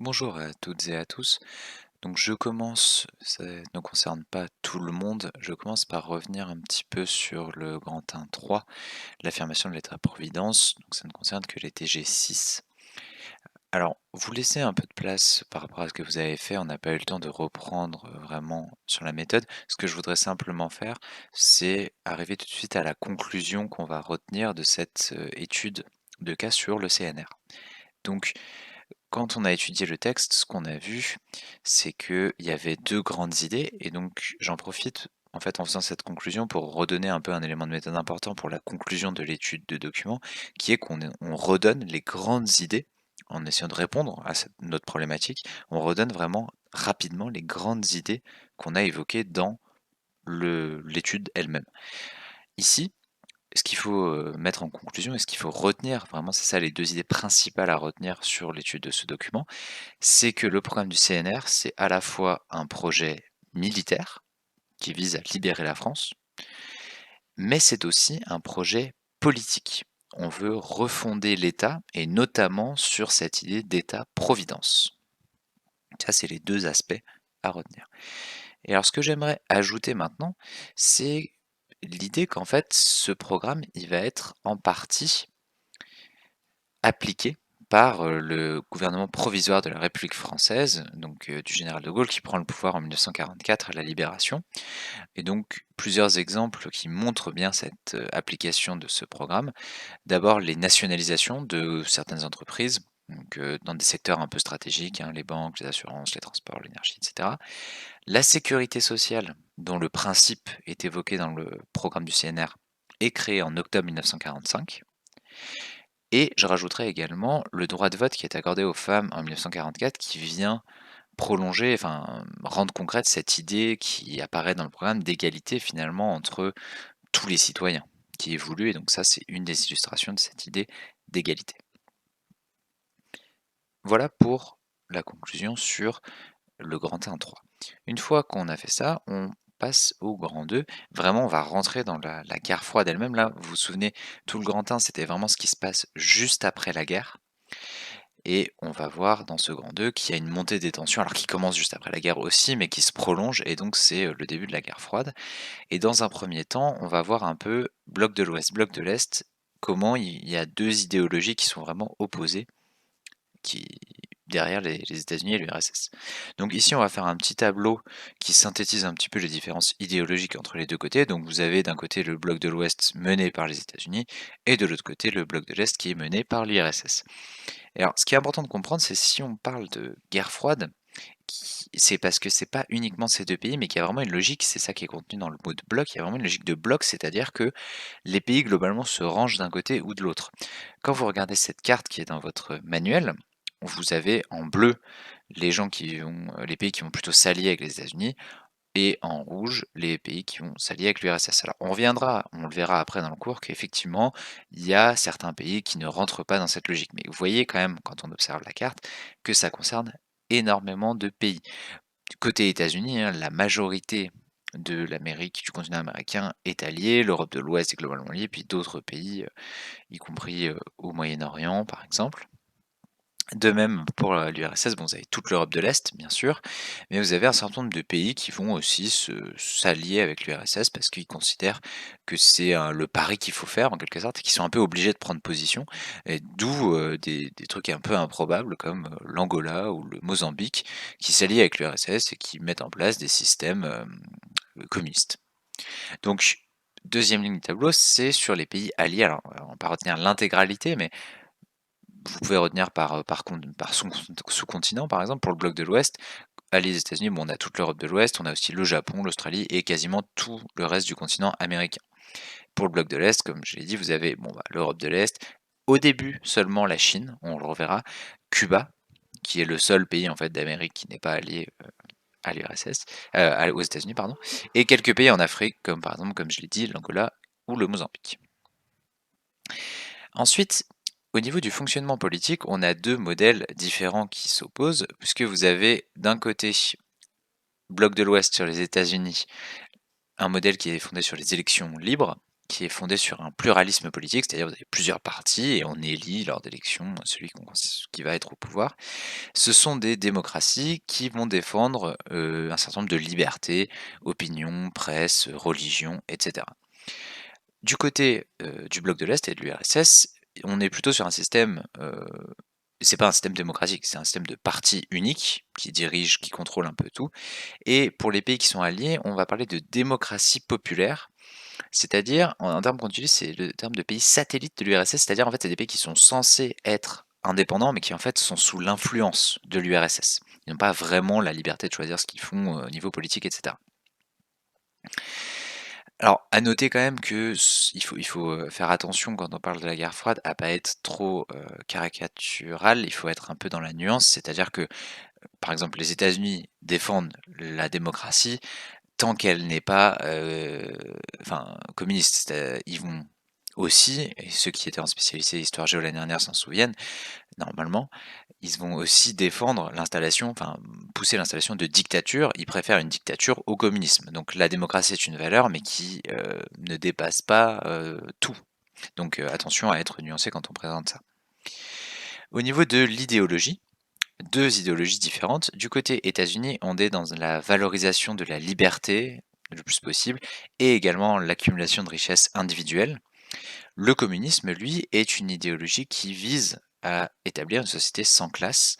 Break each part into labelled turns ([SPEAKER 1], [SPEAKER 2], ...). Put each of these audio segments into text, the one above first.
[SPEAKER 1] Bonjour à toutes et à tous. Donc je commence, ça ne concerne pas tout le monde, je commence par revenir un petit peu sur le grand 1.3, l'affirmation de l'état-providence, donc ça ne concerne que les TG6. Alors, vous laissez un peu de place par rapport à ce que vous avez fait, on n'a pas eu le temps de reprendre vraiment sur la méthode. Ce que je voudrais simplement faire, c'est arriver tout de suite à la conclusion qu'on va retenir de cette étude de cas sur le CNR. Donc, quand on a étudié le texte, ce qu'on a vu, c'est qu'il y avait 2 grandes idées et donc j'en profite, en fait, en faisant cette conclusion pour redonner un peu un élément de méthode important pour la conclusion de l'étude de document, qui est on redonne les grandes idées en essayant de répondre à cette notre problématique. On redonne vraiment rapidement les grandes idées qu'on a évoquées dans l'étude elle-même. Ici, ce qu'il faut, mettre en conclusion et ce qu'il faut retenir, vraiment c'est ça les 2 idées principales à retenir sur l'étude de ce document, c'est que le programme du CNR, c'est à la fois un projet militaire qui vise à libérer la France, mais c'est aussi un projet politique. On veut refonder l'État et notamment sur cette idée d'État-providence. Ça, c'est les 2 aspects à retenir. Et alors ce que j'aimerais ajouter maintenant, c'est l'idée qu'en fait ce programme, il va être en partie appliqué par, le gouvernement provisoire de la République française, donc du général de Gaulle qui prend le pouvoir en 1944 à la Libération. Et donc plusieurs exemples qui montrent bien cette, application de ce programme. D'abord les nationalisations de certaines entreprises, donc dans des secteurs un peu stratégiques, hein, les banques, les assurances, les transports, l'énergie et cetera. La sécurité sociale, dont le principe est évoqué dans le programme du CNR, est créée en octobre 1945. Et je rajouterais également le droit de vote qui est accordé aux femmes en 1944 qui vient prolonger, enfin rendre concrète cette idée qui apparaît dans le programme d'égalité finalement entre tous les citoyens qui est voulu et donc ça c'est une des illustrations de cette idée d'égalité. Voilà pour la conclusion sur le grand 1.3. Une fois qu'on a fait ça, on passe au grand 2. Vraiment, on va rentrer dans la guerre froide elle-même. Là, vous vous souvenez, tout le grand 1, c'était vraiment ce qui se passe juste après la guerre. Et on va voir dans ce grand 2 qu'il y a une montée des tensions, alors qui commence juste après la guerre aussi, mais qui se prolonge, et donc c'est le début de la guerre froide. Et dans un premier temps, on va voir un peu bloc de l'Ouest, bloc de l'Est, comment il y a 2 idéologies qui sont vraiment opposées, qui derrière les États-Unis et l'URSS. Donc ici, on va faire un petit tableau qui synthétise un petit peu les différences idéologiques entre les 2 côtés. Donc vous avez d'un côté le bloc de l'Ouest mené par les États-Unis et de l'autre côté le bloc de l'Est qui est mené par l'URSS. Et alors, ce qui est important de comprendre, c'est si on parle de guerre froide, c'est parce que c'est pas uniquement ces 2 pays, mais qu'il y a vraiment une logique, c'est ça qui est contenu dans le mot de bloc, il y a vraiment une logique de bloc, c'est-à-dire que les pays globalement se rangent d'un côté ou de l'autre. Quand vous regardez cette carte qui est dans votre manuel, vous avez en bleu les pays qui vont plutôt s'allier avec les États-Unis, et en rouge, les pays qui vont s'allier avec l'URSS. Alors on le verra après dans le cours qu'effectivement, il y a certains pays qui ne rentrent pas dans cette logique. Mais vous voyez quand même, quand on observe la carte, que ça concerne énormément de pays. Du côté États-Unis, hein, la majorité de l'Amérique, du continent américain est alliée, l'Europe de l'Ouest est globalement liée, puis d'autres pays, y compris au Moyen-Orient par exemple. De même pour, l'URSS, bon, vous avez toute l'Europe de l'Est, bien sûr, mais vous avez un certain nombre de pays qui vont aussi s'allier avec l'URSS parce qu'ils considèrent que c'est, le pari qu'il faut faire en quelque sorte et qu'ils sont un peu obligés de prendre position et d'où, des trucs un peu improbables comme, l'Angola ou le Mozambique qui s'allient avec l'URSS et qui mettent en place des systèmes, communistes. Donc deuxième ligne du tableau, c'est sur les pays alliés. Alors, on va pas retenir l'intégralité, mais vous pouvez retenir par sous-continent, par exemple, pour le bloc de l'Ouest, alliés des États-Unis, bon, on a toute l'Europe de l'Ouest, on a aussi le Japon, l'Australie et quasiment tout le reste du continent américain. Pour le bloc de l'Est, comme je l'ai dit, vous avez bon, bah, l'Europe de l'Est, au début seulement la Chine, on le reverra, Cuba, qui est le seul pays en fait d'Amérique qui n'est pas allié à l'URSS, aux États-Unis, pardon, et quelques pays en Afrique, comme par exemple, comme je l'ai dit, l'Angola ou le Mozambique. Ensuite, au niveau du fonctionnement politique, on a 2 modèles différents qui s'opposent, puisque vous avez d'un côté, bloc de l'Ouest sur les États-Unis, un modèle qui est fondé sur les élections libres, qui est fondée sur un pluralisme politique, c'est-à-dire vous avez plusieurs partis et on élit lors d'élections celui qui va être au pouvoir. Ce sont des démocraties qui vont défendre, un certain nombre de libertés, opinion, presse, religion, et cetera. Du côté, du bloc de l'Est et de l'URSS, on est plutôt sur un système, c'est pas un système démocratique, c'est un système de parti unique qui dirige, qui contrôle un peu tout et pour les pays qui sont alliés, on va parler de démocratie populaire, c'est-à-dire, un terme qu'on utilise, c'est le terme de pays satellite de l'URSS, c'est-à-dire, en fait, c'est des pays qui sont censés être indépendants, mais qui, en fait, sont sous l'influence de l'URSS. Ils n'ont pas vraiment la liberté de choisir ce qu'ils font, au niveau politique et cetera. Alors, à noter quand même que il faut, faire attention quand on parle de la guerre froide à pas être trop, caricatural. Il faut être un peu dans la nuance, c'est-à-dire que, par exemple, les États-Unis défendent la démocratie tant qu'elle n'est pas, enfin, communiste. Ils vont aussi, et ceux qui étaient en spécialité histoire géo l'année dernière s'en souviennent, normalement, ils vont aussi défendre l'installation, enfin, pousser l'installation de dictatures. Ils préfèrent une dictature au communisme. Donc la démocratie est une valeur, mais qui, ne dépasse pas, tout. Donc, attention à être nuancé quand on présente ça. Au niveau de l'idéologie, 2 idéologies différentes. Du côté États-Unis, on est dans la valorisation de la liberté, le plus possible, et également l'accumulation de richesses individuelles. Le communisme, lui, est une idéologie qui vise à établir une société sans classe,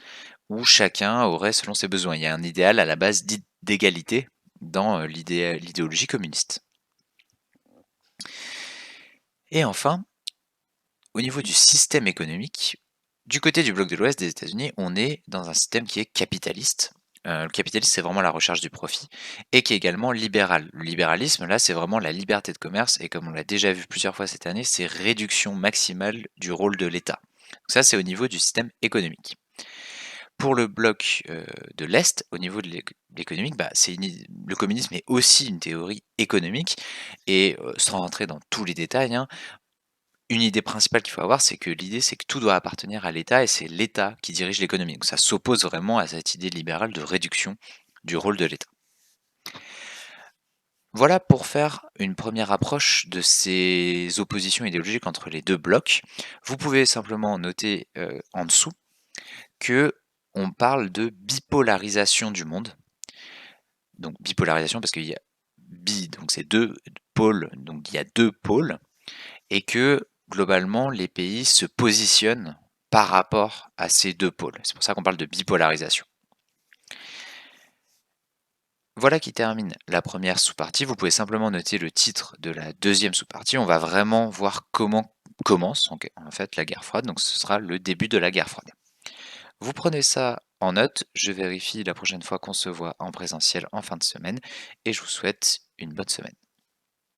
[SPEAKER 1] où chacun aurait selon ses besoins. Il y a un idéal à la base d'égalité dans, l'idéologie communiste. Et enfin, au niveau du système économique, du côté du bloc de l'Ouest des États-Unis, on est dans un système qui est capitaliste. Le capitalisme, c'est vraiment la recherche du profit et qui est également libéral. Le libéralisme, là, c'est vraiment la liberté de commerce et comme on l'a déjà vu plusieurs fois cette année, c'est réduction maximale du rôle de l'État. Donc ça, c'est au niveau du système économique. Pour le bloc, de l'Est, au niveau de l'économique, bah, le communisme est aussi une théorie économique et sans rentrer dans tous les détails, hein, une idée principale qu'il faut avoir, c'est que l'idée, c'est que tout doit appartenir à l'État et c'est l'État qui dirige l'économie. Donc ça s'oppose vraiment à cette idée libérale de réduction du rôle de l'État. Voilà pour faire une première approche de ces oppositions idéologiques entre les 2 blocs. Vous pouvez simplement noter, en dessous que on parle de bipolarisation du monde. Donc bipolarisation parce qu'il y a donc c'est 2 pôles, donc il y a 2 pôles et que globalement les pays se positionnent par rapport à ces 2 pôles. C'est pour ça qu'on parle de bipolarisation. Voilà qui termine la première sous-partie. Vous pouvez simplement noter le titre de la deuxième sous-partie. On va vraiment voir comment commence en fait la guerre froide. Donc ce sera le début de la guerre froide. Vous prenez ça en note. Je vérifie la prochaine fois qu'on se voit en présentiel en fin de semaine et je vous souhaite une bonne semaine.